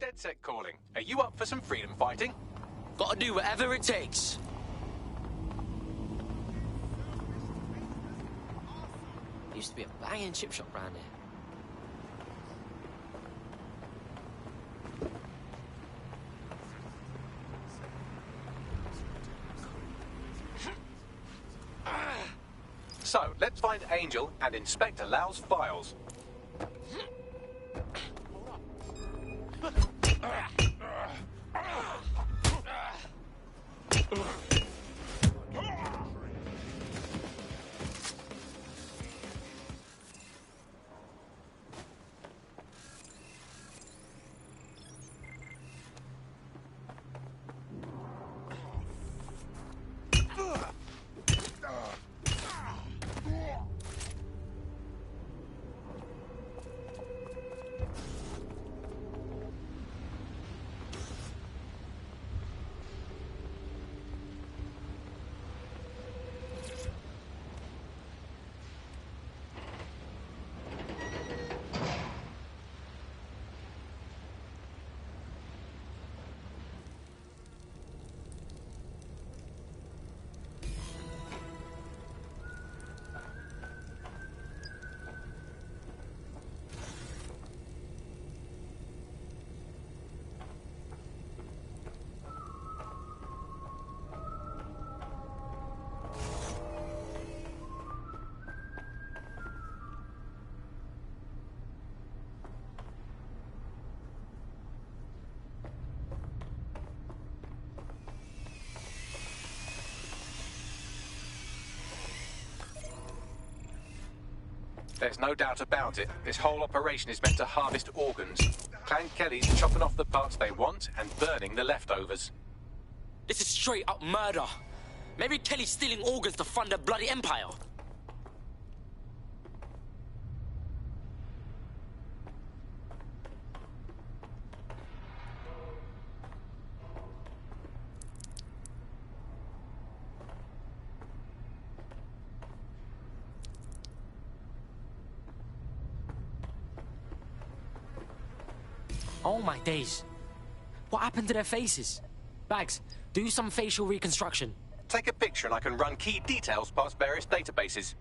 Dead Set calling. Are you up for some freedom fighting? Gotta do whatever it takes. Used to be a banging chip shop round here. So, let's find Angel and Inspector Lau's files. There's no doubt about it. This whole operation is meant to harvest organs. Clan Kelly's chopping off the parts they want and burning the leftovers. This is straight up murder. Maybe Kelly's stealing organs to fund a bloody empire. Oh my days. What happened to their faces? Bags, do some facial reconstruction. Take a picture and I can run key details past various databases.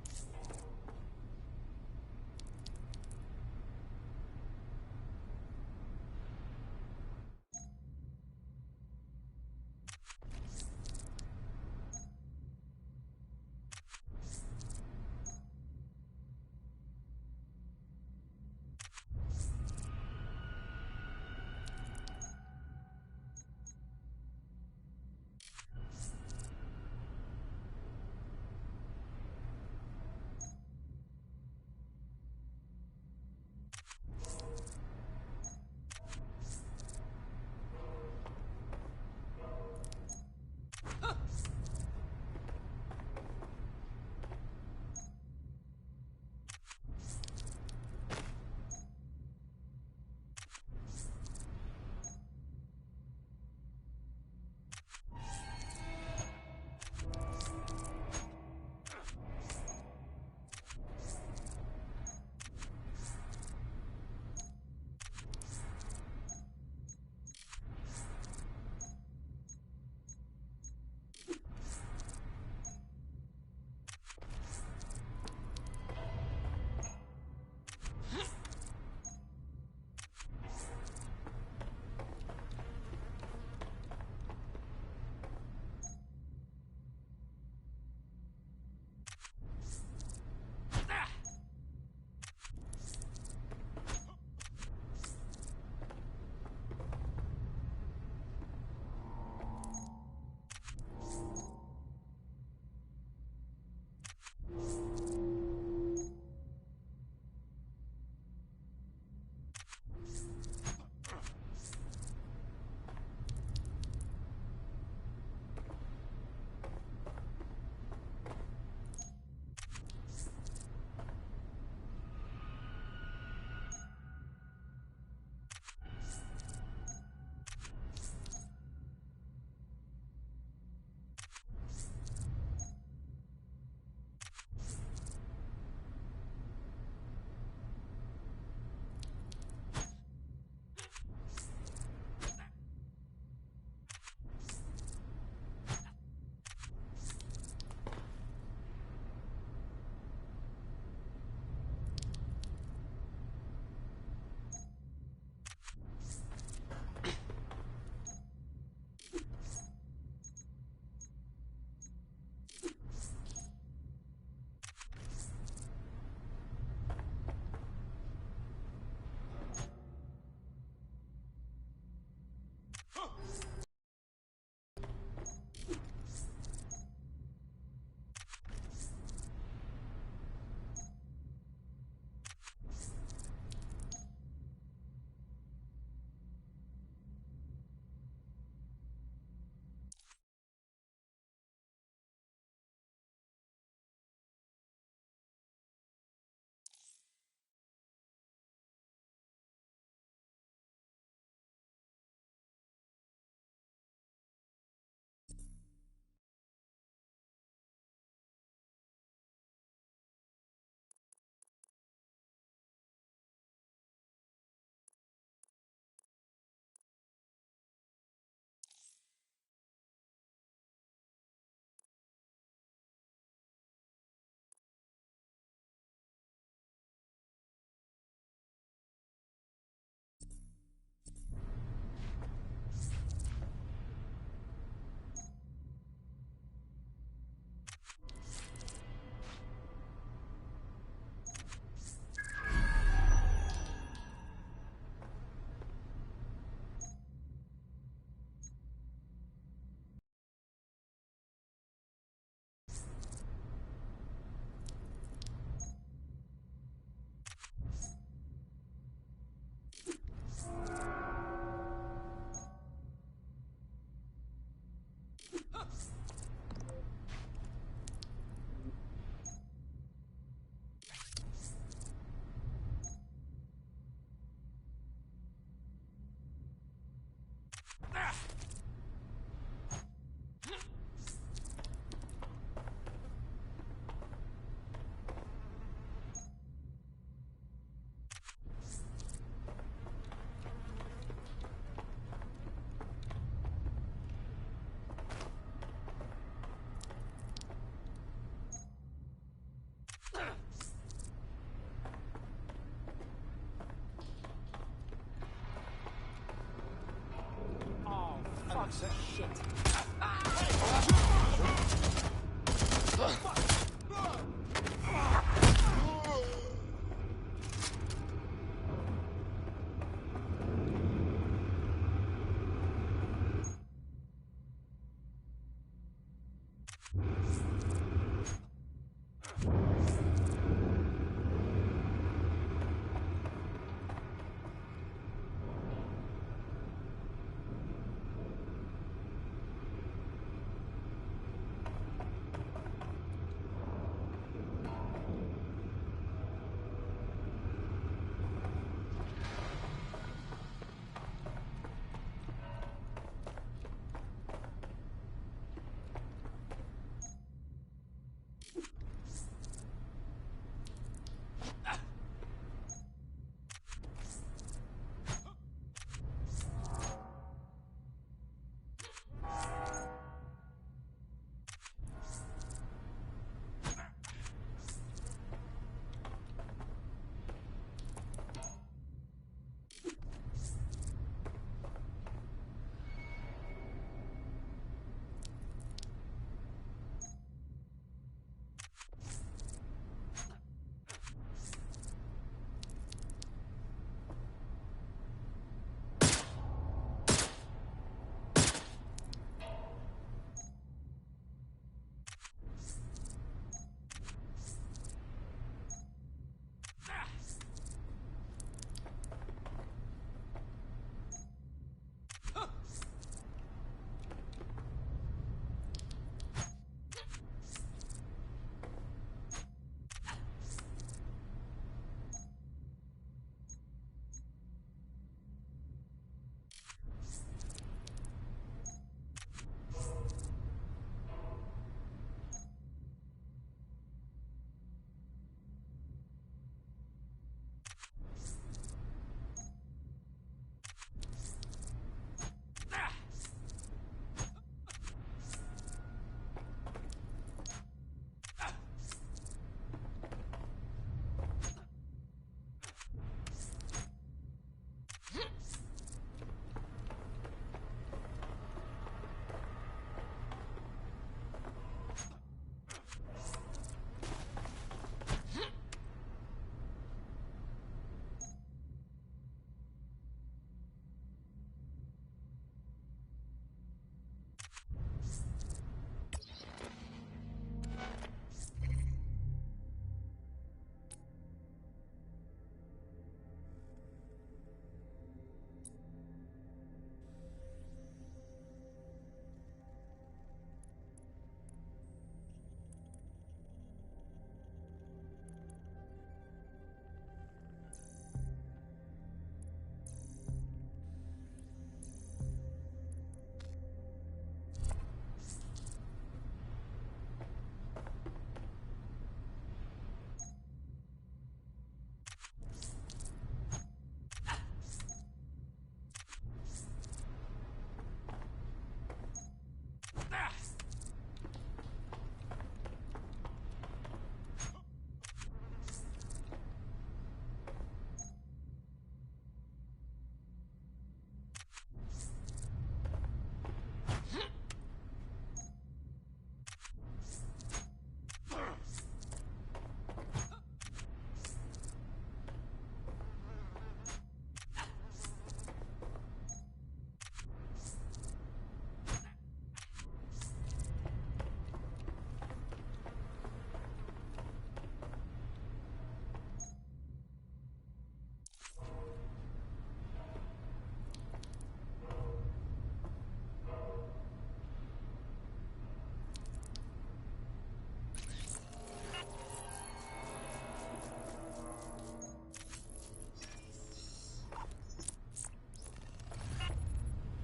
Shit.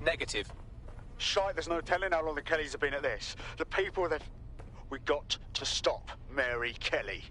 Negative. Shite, there's no telling how long the Kellys have been at this. The people that... We got to stop Mary Kelly.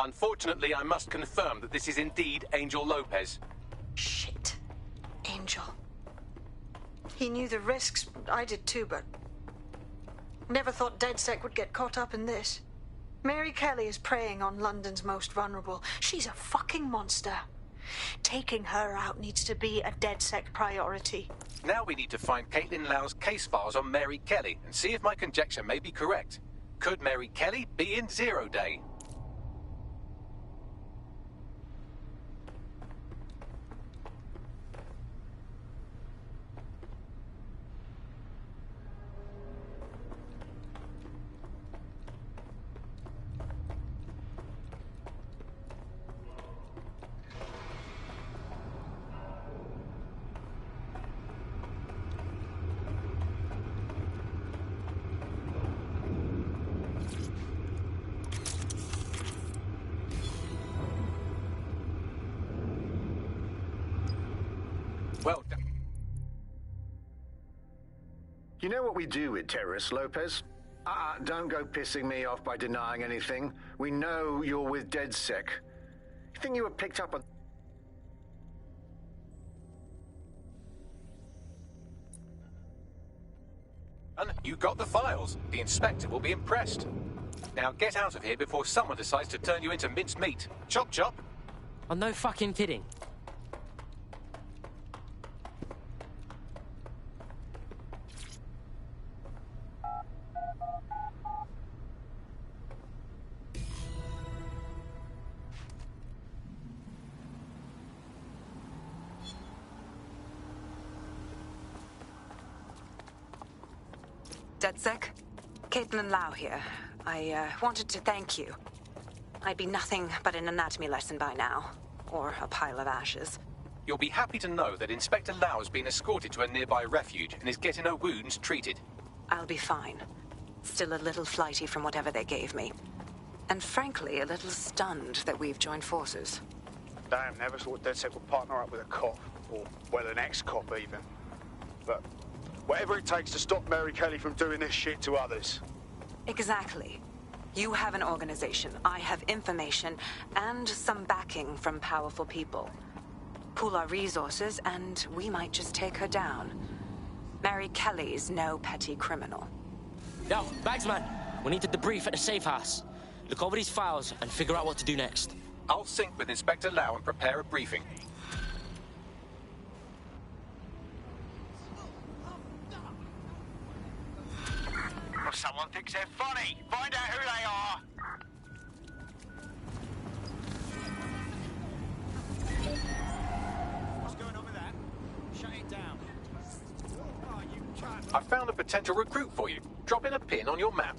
Unfortunately, I must confirm that this is indeed Angel Lopez. Shit. Angel. He knew the risks. I did too, but... never thought DedSec would get caught up in this. Mary Kelly is preying on London's most vulnerable. She's a fucking monster. Taking her out needs to be a DedSec priority. Now we need to find Caitlin Lau's case files on Mary Kelly and see if my conjecture may be correct. Could Mary Kelly be in Zero Day? Well done. You know what we do with terrorists, Lopez? Don't go pissing me off by denying anything. We know you're with DedSec. You think you were picked up on... You got the files. The inspector will be impressed. Now get out of here before someone decides to turn you into minced meat. Chop chop. I'm no fucking kidding. DedSec? Caitlin Lau here. I wanted to thank you. I'd be nothing but an anatomy lesson by now. Or a pile of ashes. You'll be happy to know that Inspector Lau has been escorted to a nearby refuge and is getting her wounds treated. I'll be fine. Still a little flighty from whatever they gave me. And frankly, a little stunned that we've joined forces. Damn, never thought DedSec would partner up with a cop. Or, well, an ex-cop even. But whatever it takes to stop Mary Kelly from doing this shit to others. Exactly. You have an organization, I have information, and some backing from powerful people. Pool our resources, and we might just take her down. Mary Kelly's no petty criminal. Yo, Bagsman, we need to debrief at the safe house. Look over these files and figure out what to do next. I'll sync with Inspector Lau and prepare a briefing. If someone thinks they're funny, find out who they are. What's going on with that? Shut it down. Oh, you can't. I found a potential recruit for you. Drop in a pin on your map.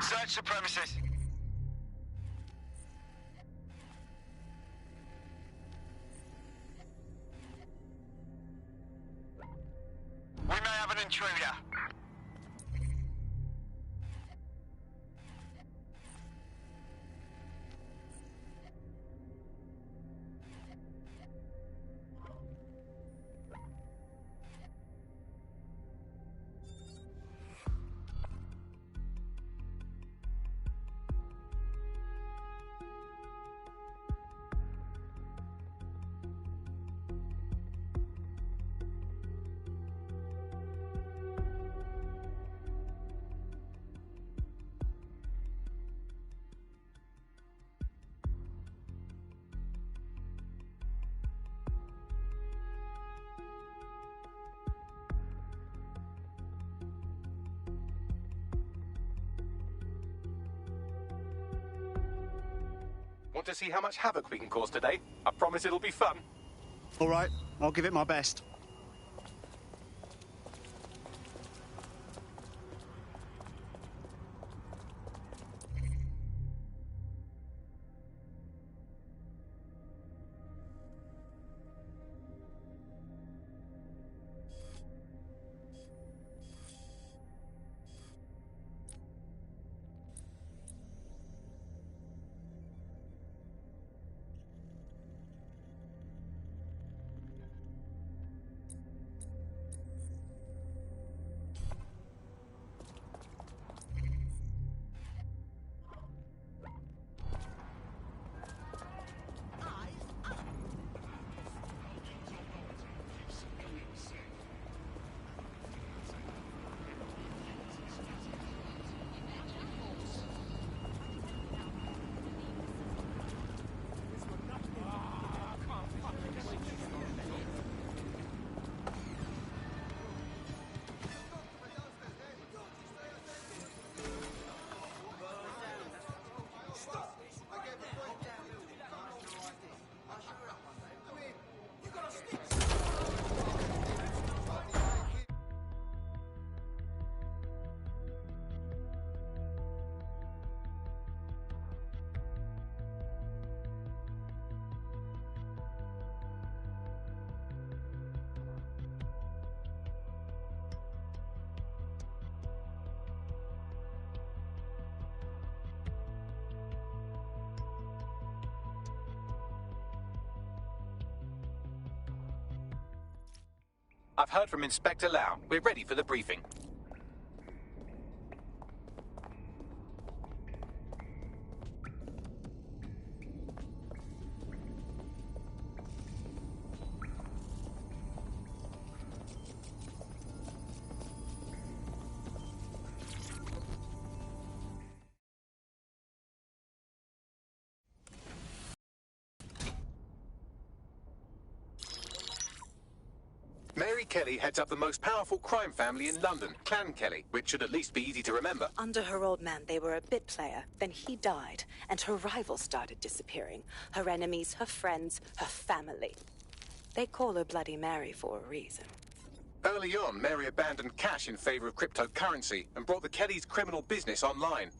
Search the premises. We may have an intruder. Want to see how much havoc we can cause today? I promise it'll be fun. All right, I'll give it my best. I've heard from Inspector Lau. We're ready for the briefing. Mary Kelly heads up the most powerful crime family in London, Clan Kelly, which should at least be easy to remember. Under her old man, they were a bit player. Then he died, and her rivals started disappearing. Her enemies, her friends, her family. They call her Bloody Mary for a reason. Early on, Mary abandoned cash in favor of cryptocurrency and brought the Kellys' criminal business online.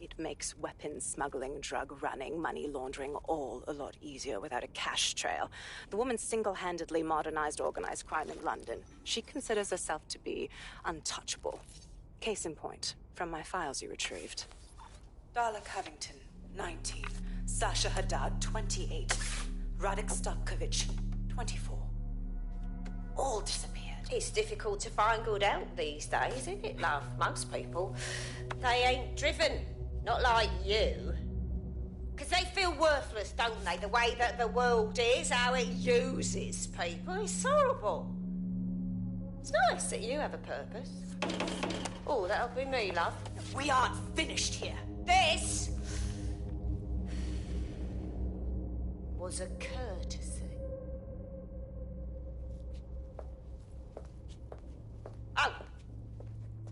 It makes weapons smuggling, drug running, money laundering all a lot easier without a cash trail. The woman single-handedly modernized organized crime in London. She considers herself to be untouchable. Case in point, from my files you retrieved. Darla Covington, 19. Sasha Haddad, 28. Radek Stavkovich, 24. All disappeared. It's difficult to find good help these days, isn't it, love? Most people, they ain't driven. Not like you. Because they feel worthless, don't they? The way that the world is, how it uses people. It's horrible. It's nice that you have a purpose. Oh, that'll be me, love. We aren't finished here. This was a courtesy. Oh,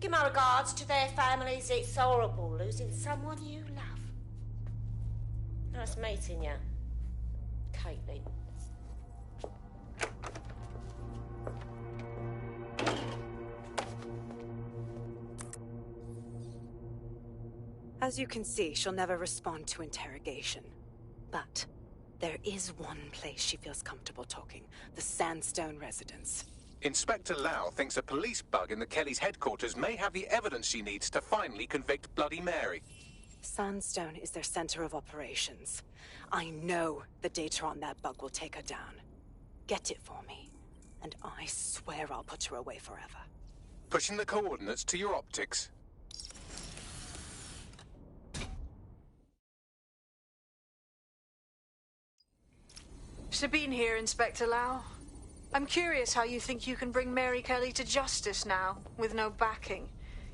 give my regards to their families. It's horrible losing someone you love. Nice meeting you, Caitlin. As you can see, she'll never respond to interrogation. But there is one place she feels comfortable talking. The Sandstone residence. Inspector Lau thinks a police bug in the Kellys' headquarters may have the evidence she needs to finally convict Bloody Mary. Sandstone is their center of operations. I know the data on that bug will take her down. Get it for me, and I swear I'll put her away forever. Pushing the coordinates to your optics. Sabine here, Inspector Lau. I'm curious how you think you can bring Mary Kelly to justice now, with no backing.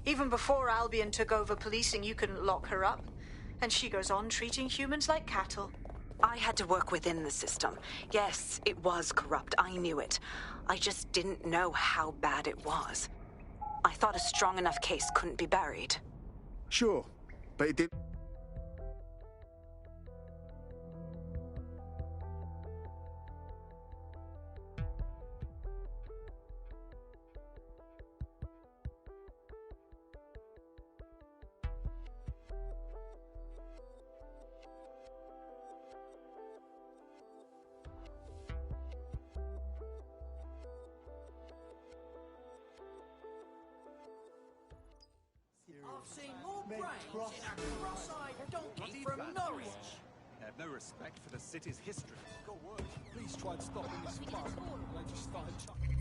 Even before Albion took over policing, you couldn't lock her up. And she goes on treating humans like cattle. I had to work within the system. Yes, it was corrupt. I knew it. I just didn't know how bad it was. I thought a strong enough case couldn't be buried. Sure, but it did. I've seen more brains in a cross-eyed donkey from Norwich. They have no respect for the city's history. Got work. Police tried stopping this bus. They just started chucking.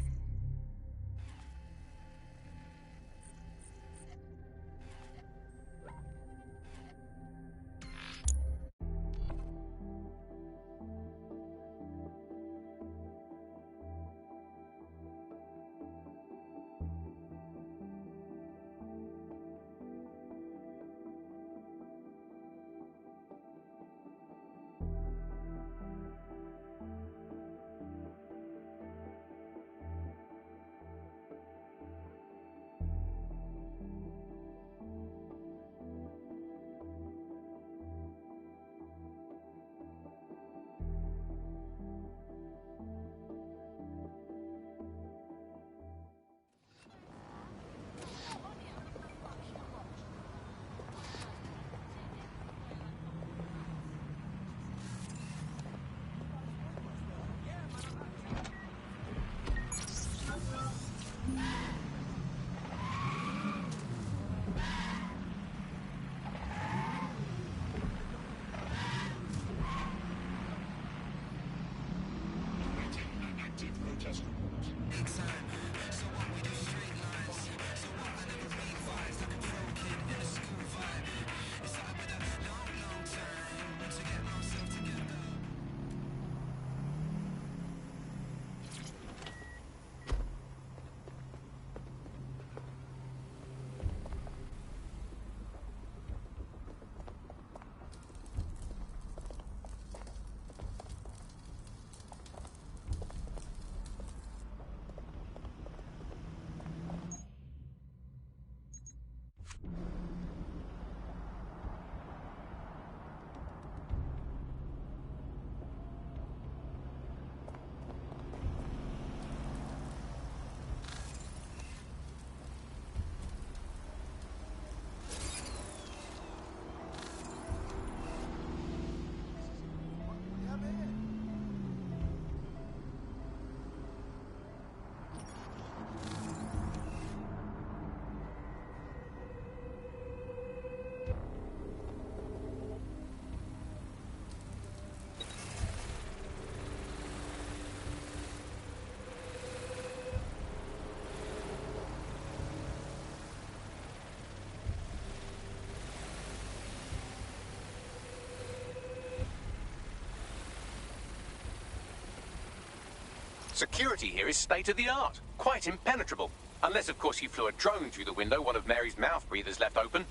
Security here is state-of-the-art, quite impenetrable. Unless, of course, you flew a drone through the window one of Mary's mouth breathers left open.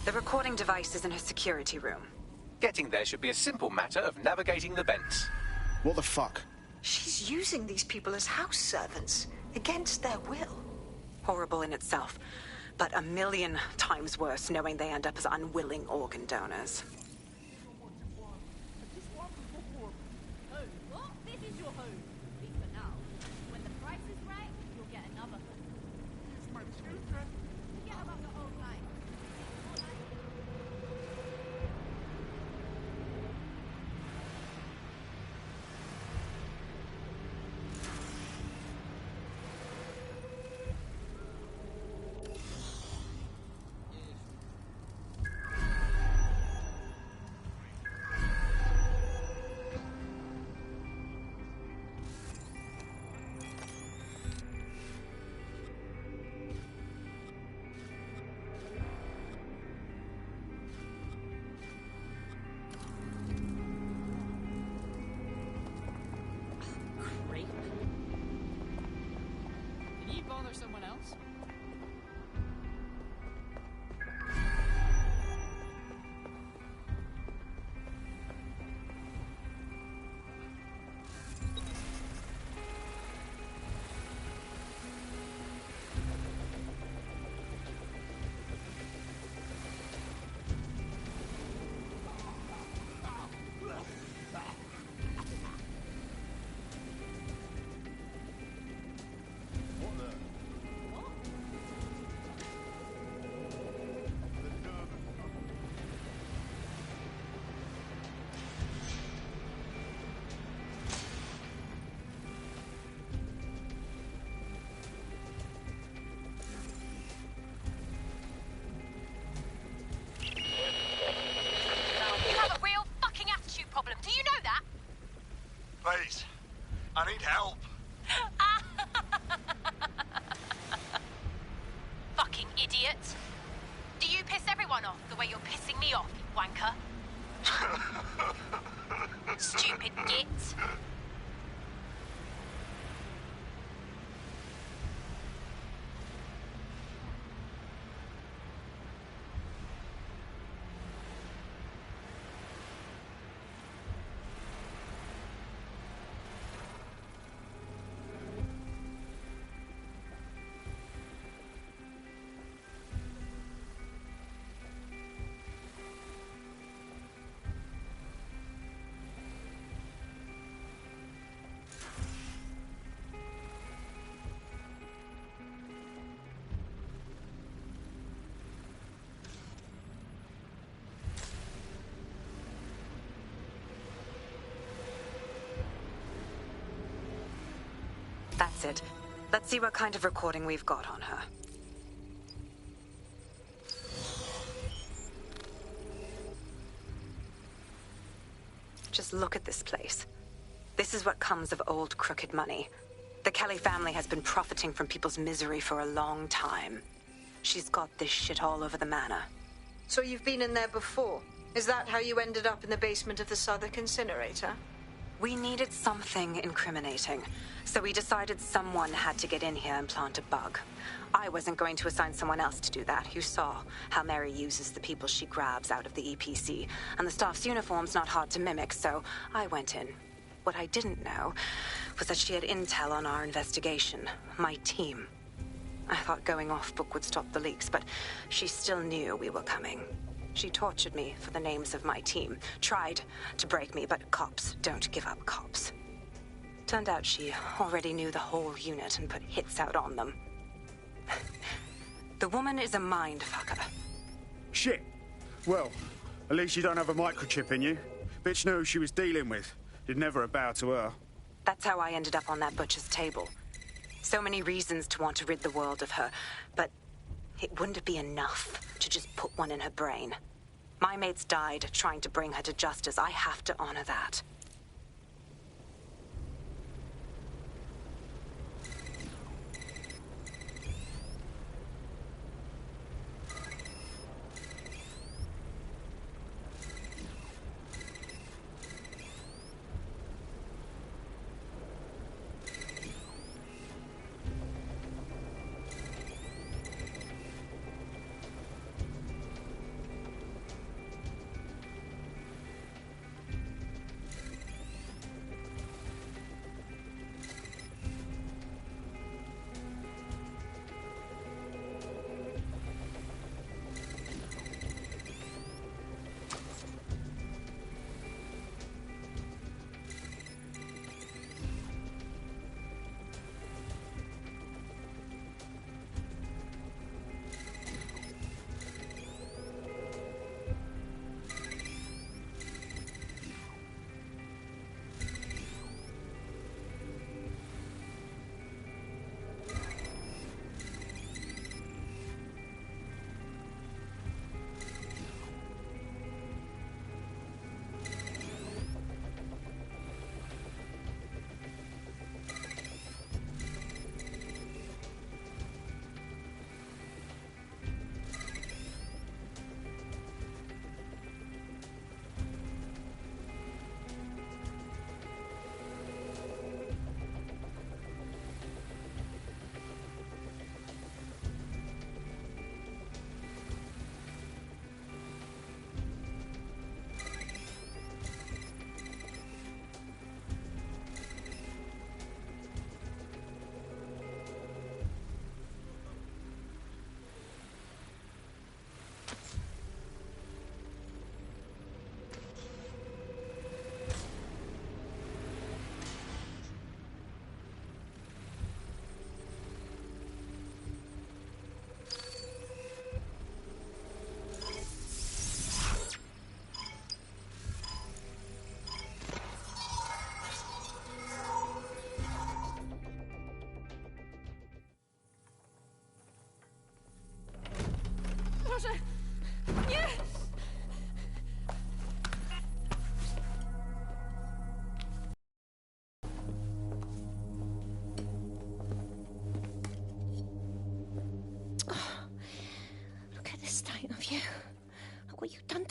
The recording device is in her security room. Getting there should be a simple matter of navigating the vents. What the fuck? She's using these people as house servants, against their will. Horrible in itself, but a million times worse knowing they end up as unwilling organ donors. Someone else? Please, I need help. Fucking idiot. Do you piss everyone off the way you're pissing me off, you wanker? Stupid git. That's it. Let's see what kind of recording we've got on her. Just look at this place. This is what comes of old crooked money. The Kelly family has been profiting from people's misery for a long time. She's got this shit all over the manor. So you've been in there before? Is that how you ended up in the basement of the Southwark incinerator? We needed something incriminating, so we decided someone had to get in here and plant a bug. I wasn't going to assign someone else to do that. You saw how Mary uses the people she grabs out of the EPC, and the staff's uniform's not hard to mimic, so I went in. What I didn't know was that she had intel on our investigation, my team. I thought going off book would stop the leaks, but she still knew we were coming. She tortured me for the names of my team, tried to break me, but cops don't give up cops. Turned out she already knew the whole unit and put hits out on them. The woman is a mindfucker. Shit. Well, at least you don't have a microchip in you. Bitch knew who she was dealing with. You'd never bow to her. That's how I ended up on that butcher's table. So many reasons to want to rid the world of her, but it wouldn't be enough to just put one in her brain. My mates died trying to bring her to justice. I have to honor that.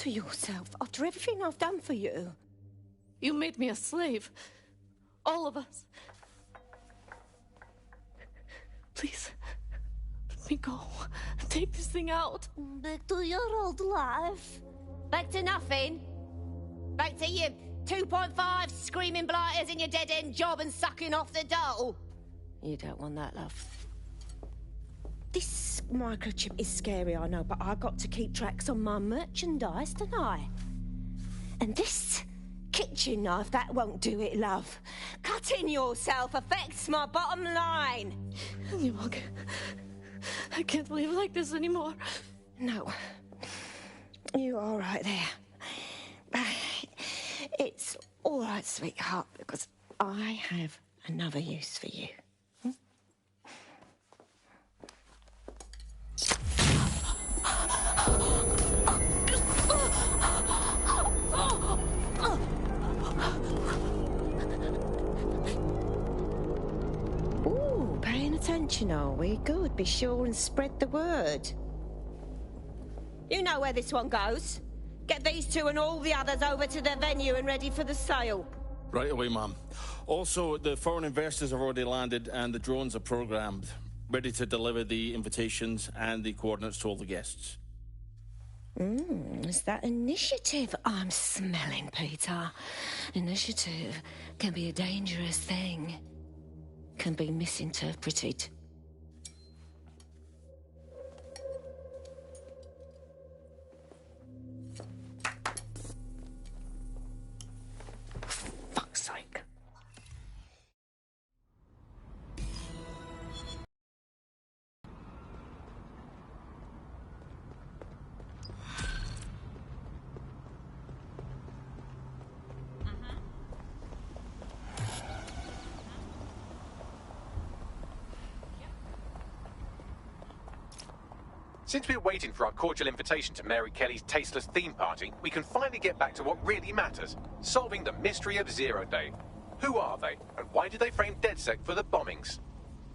to yourself after everything I've done for you? You made me a slave. All of us. Please, let me go. Take this thing out. Back to your old life. Back to nothing. Back to you 2.5 screaming blighters in your dead-end job and sucking off the dole. You don't want that, love. This microchip is scary, I know, but I got to keep tracks on my merchandise, don't I? And this kitchen knife, that won't do it, love. Cutting yourself affects my bottom line. I can't live like this anymore. No. You're all right there. It's all right, sweetheart, because I have another use for you. Ooh, paying attention, are we? Good. Be sure and spread the word. You know where this one goes. Get these two and all the others over to the venue and ready for the sale. Right away, Mum. Also, the foreign investors have already landed and the drones are programmed, ready to deliver the invitations and the coordinates to all the guests. Is that initiative I'm smelling, Peter? Initiative can be a dangerous thing. Can be misinterpreted. Fuck's sake. Since we're waiting for our cordial invitation to Mary Kelly's tasteless theme party, we can finally get back to what really matters, solving the mystery of Zero Day. Who are they, and why did they frame DedSec for the bombings?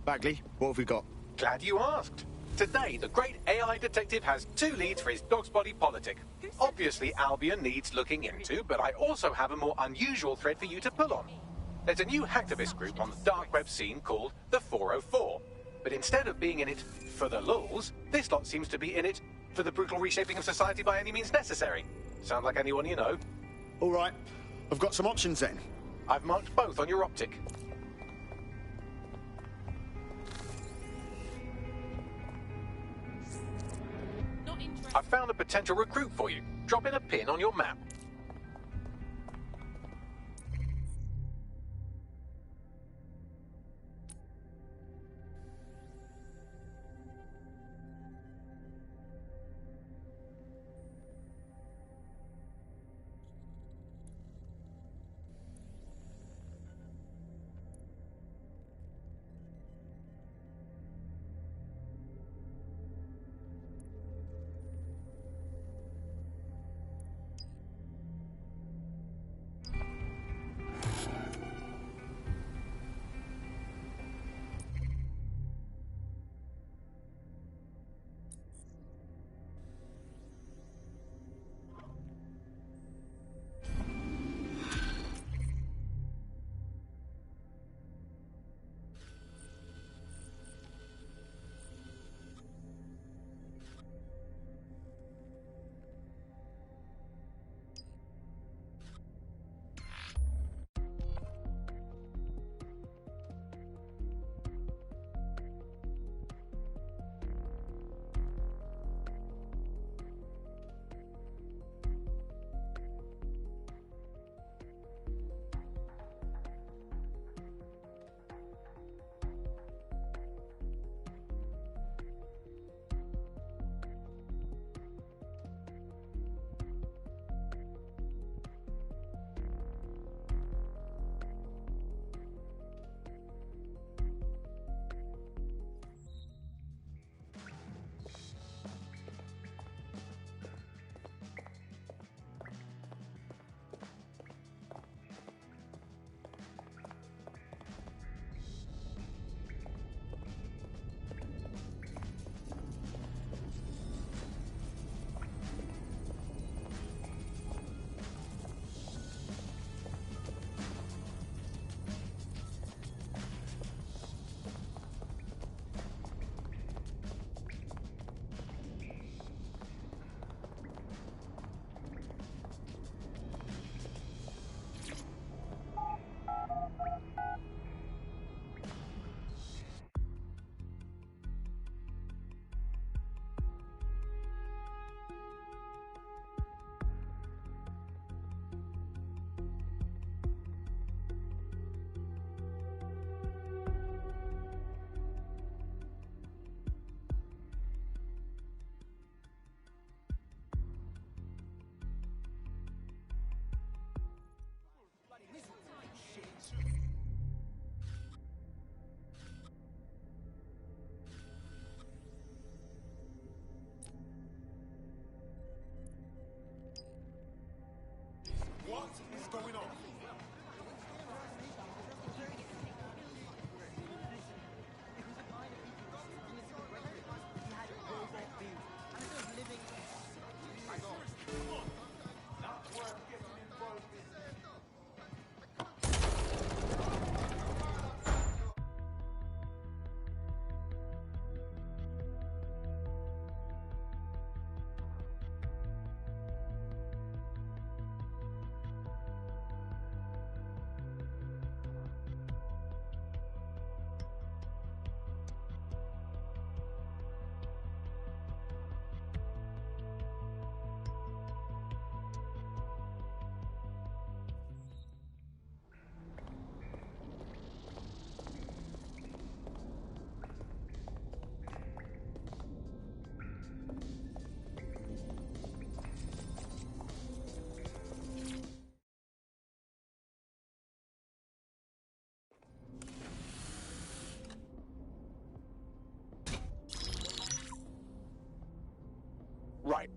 Bagley, what have we got? Glad you asked. Today, the great AI detective has 2 leads for his dog's body politic. Obviously, Albion needs looking into, but I also have a more unusual thread for you to pull on. There's a new hacktivist group on the dark web scene called the 404. But instead of being in it for the lulz, this lot seems to be in it for the brutal reshaping of society by any means necessary. Sound like anyone you know? All right, I've got some options then. I've marked both on your optic. I've found a potential recruit for you. Drop in a pin on your map.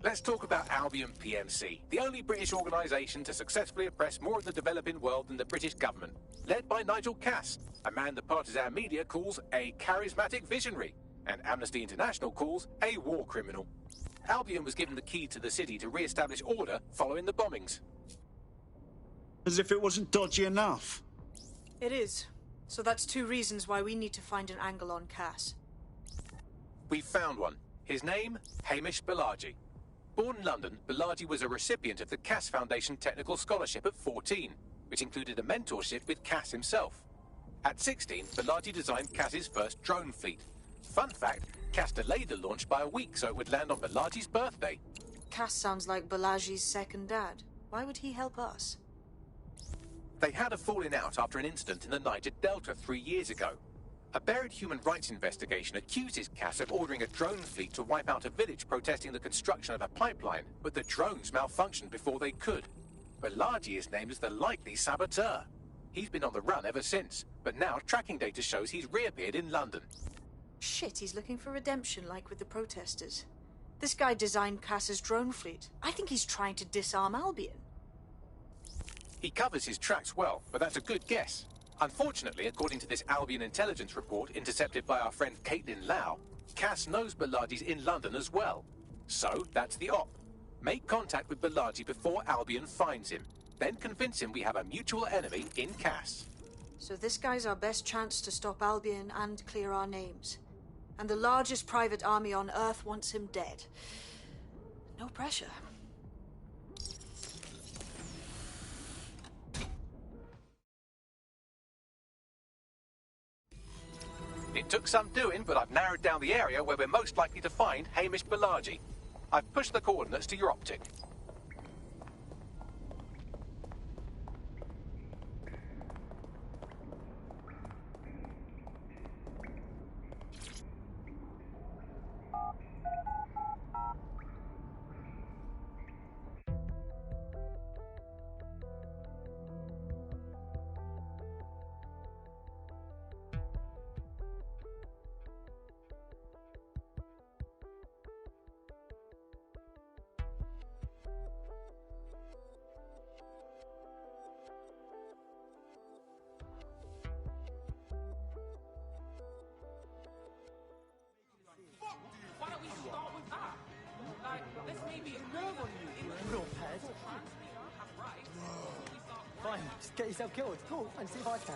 Let's talk about Albion PMC, the only British organisation to successfully oppress more of the developing world than the British government, led by Nigel Cass, a man the partisan media calls a charismatic visionary, and Amnesty International calls a war criminal. Albion was given the key to the city to re-establish order following the bombings. As if it wasn't dodgy enough. It is. So that's 2 reasons why we need to find an angle on Cass. We've found one. His name, Hamish Balaji. Born in London, Balaji was a recipient of the Cass Foundation Technical Scholarship at 14, which included a mentorship with Cass himself. At 16, Balaji designed Cass's first drone fleet. Fun fact, Cass delayed the launch by a week so it would land on Balaji's birthday. Cass sounds like Balaji's second dad. Why would he help us? They had a falling out after an incident in the Niger Delta 3 years ago. A buried human rights investigation accuses Cass of ordering a drone fleet to wipe out a village protesting the construction of a pipeline, but the drones malfunctioned before they could. Balaji is named as the likely saboteur. He's been on the run ever since, but now tracking data shows he's reappeared in London. Shit, he's looking for redemption like with the protesters. This guy designed Cass's drone fleet. I think he's trying to disarm Albion. He covers his tracks well, but that's a good guess. Unfortunately, according to this Albion intelligence report intercepted by our friend Caitlin Lau, Cass knows Balaji's in London as well. So, that's the op. Make contact with Balaji before Albion finds him. Then convince him we have a mutual enemy in Cass. So this guy's our best chance to stop Albion and clear our names. And the largest private army on Earth wants him dead. No pressure. It took some doing, but I've narrowed down the area where we're most likely to find Hamish Balaji. I've pushed the coordinates to your optic. Why don't we start with that? Like, let's maybe nerve on you. Fine, just get yourself killed. Cool, and see if I can.